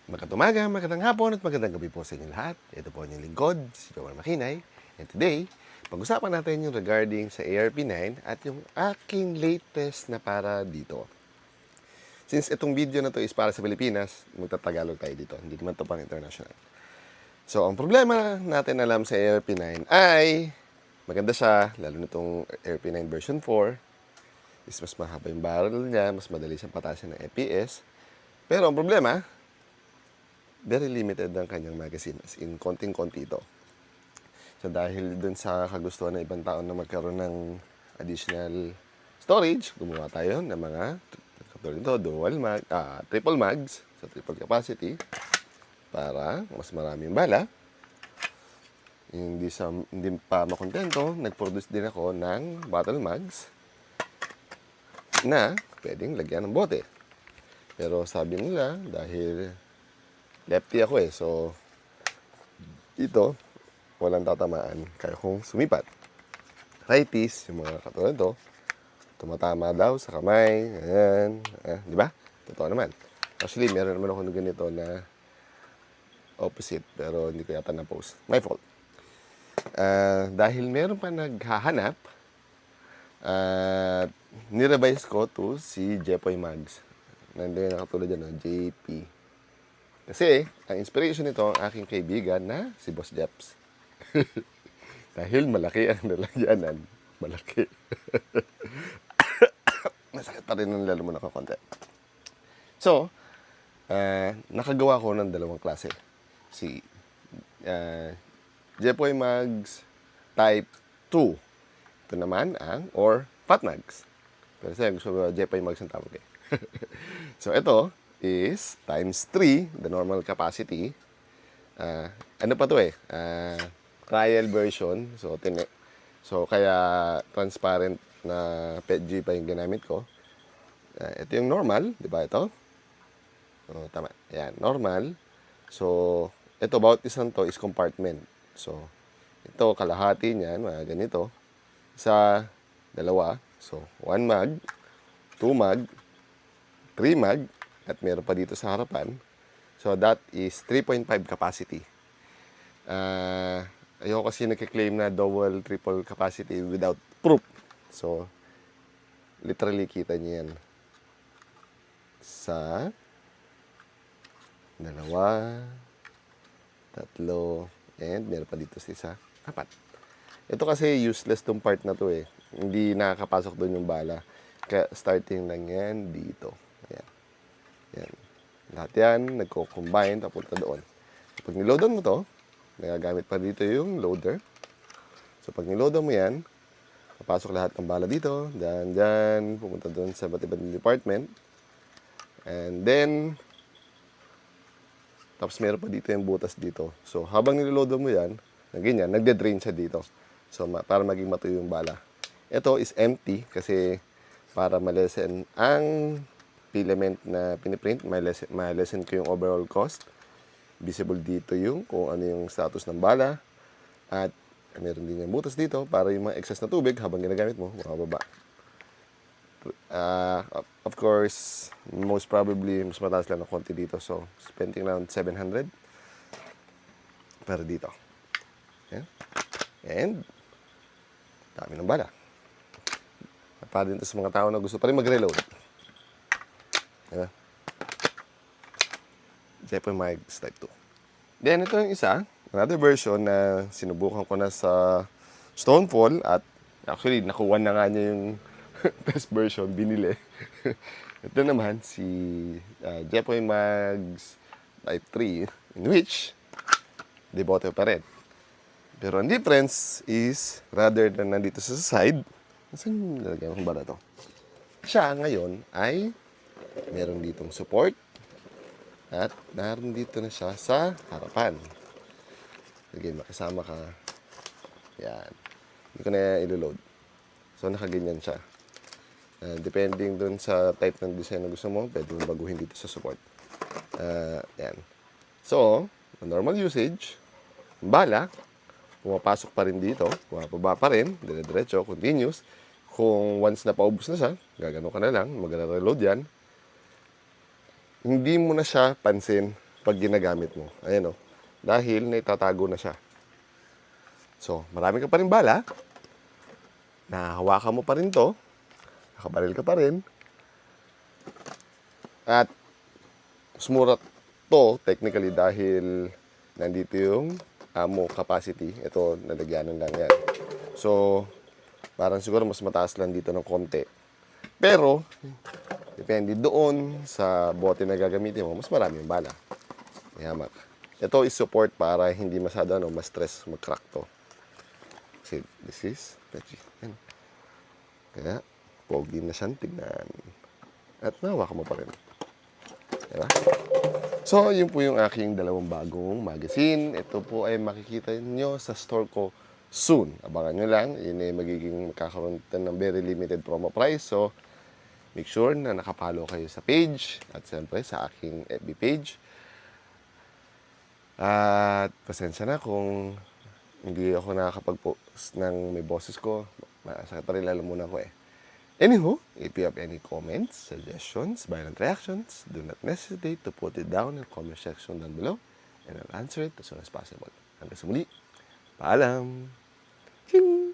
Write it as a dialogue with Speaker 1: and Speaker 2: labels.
Speaker 1: Magandang umaga, magandang hapon at magandang gabi po sa inyo lahat. Ito po ang inyong lingkod, si Joel Makinay. And today, pag-usapan natin yung regarding sa ARP9 at yung aking latest na para dito. Since itong video na to is para sa Pilipinas, magtatagalog tayo dito. Hindi naman to pang international. So, ang problema natin alam sa ARP9 ay maganda siya, lalo na itong ARP9 version 4. Is mas mahaba yung barrel niya, mas madali siyang patasin ng FPS. Pero ang problema, very limited ang kanyang magazine. As in, konting-konti ito. So, dahil dun sa kagustuhan ng ibang tao na magkaroon ng additional storage, gumawa tayo ng mga katulad nito, triple mags, so triple capacity, para mas maraming bala. Hindi pa makontento, nag-produce din ako ng battle mags na pwedeng lagyan ng bote. Pero sabi nila, dahil lefty ako so ito, walang tatamaan kaya kung sumipat. Righties, yung mga katulad ito, tumatama daw sa kamay, ayan, di ba? Totoo naman. Actually, meron naman ako ng ganito na opposite, pero hindi ko yata na-post. My fault. Dahil meron pa naghahanap, nirevise ko to si Jepoy Mags. Nandiyan na katulad yan, JP. Kasi, ang inspiration nito, ang aking kaibigan na si Boss Jeps. Dahil malaki ang lalagyanan. Malaki. Masakit pa rin ang lalo mo nakakonti. So, nakagawa ko ng dalawang klase. Si Jepoy Mags Type 2. Ito naman or Fat Mags. Pero saya gusto ko Jepoy Mags ang tawag So, ito is times 3, the normal capacity. Ano pa to trial version. So kaya transparent na PETG pa yung ginamit ko. Ito yung normal, di ba ito? Tama. Yan, normal. So, ito about isang to is compartment. So, ito kalahati niyan, mga ganito. Isa, dalawa. So, 1 mag, 2 mag, 3 mag, at meron pa dito sa harapan. So, that is 3.5 capacity. Ayoko kasi nagkiklaim na double, triple capacity without proof. So, literally kita niyo yan. Sa 2, 3, and meron pa dito sa isa, 4. Ito kasi useless tong part na to Hindi nakakapasok doon yung bala. Kaya starting lang yan dito. Ayan. Yan. Lahat yan, nagko-combine, papunta doon. So, pag niloadan mo to, nagagamit pa dito yung loader. So, pag niloadan mo yan, papasok lahat ng bala dito, dyan, pupunta doon sa iba't ibang department. And then, tapos meron pa dito yung butas dito. So, habang niloadan mo yan, ganyan, nagde-drain siya dito. So, para maging matuyo yung bala. Ito is empty kasi para malesen ang filament na piniprint, malesen ko yung overall cost. Visible dito yung kung ano yung status ng bala. At meron din yung butas dito para yung mga excess na tubig habang ginagamit mo, makababa. Of course, most probably, mas mataas lang ng konti dito. So, spending around 700 para dito. Yan. And, dami ng bala. Para din sa mga tao na gusto pa rin mag-reload. Diba? Jepoy Mags Type 2. Then, ito yung isa. Another version na sinubukan ko na sa Stonefall. At actually, nakuha na nga niya yung test version. Binili. Ito naman si Jepoy Mags Type 3. In which, debote pa rin. Pero ang difference is, rather than nandito sa side, saan yung lalagyan kong bala to? Siya ngayon ay meron ditong support at naroon dito na siya sa harapan. Sige, makasama ka. Yan. Hindi ko na ilo-load. So, nakaganyan siya. Depending dun sa type ng design na gusto mo, pwede mo baguhin dito sa support. Yan. So, normal usage, bala, pumapasok pa rin dito, pumapaba pa rin, dire-diretso, continuous. Kung once na paubos na siya, gagano ka na lang, mag-reload yan. Hindi mo na siya pansin pag ginagamit mo. Ayan o. Dahil naitatago na siya. So, marami ka pa rin bala. Nahahawakan mo pa rin to. Nakabaril ka pa rin. At mas mura to technically dahil nandito yung ammo capacity. Ito, nalagyanan lang yan. So, parang siguro mas mataas lang dito ng konti. Pero, depende doon sa bote na gagamitin mo, mas marami yung bala. Yamak. Ito is support para hindi masyado ma-stress mag-crack to. Kasi this is legit. Yan. Kaya, pogi na siyang tignan. At nahawakan mo pa rin. Diba? So, yun po yung aking dalawang bagong magazine. Ito po ay makikita nyo sa store ko soon. Abangan nyo lang. Yun ay magiging magkakaroon ng very limited promo price. So, make sure na nakapalo kayo sa page at siyempre sa aking FB page. At pasensya na kung hindi ako nakakapag-post ng may boses ko. Sa katarila muna ko eh. Anywho, if you have any comments, suggestions, violent reactions, do not hesitate to put it down in the comment section down below and I'll answer it as soon as possible. Hanggang sa muli, paalam! Ching!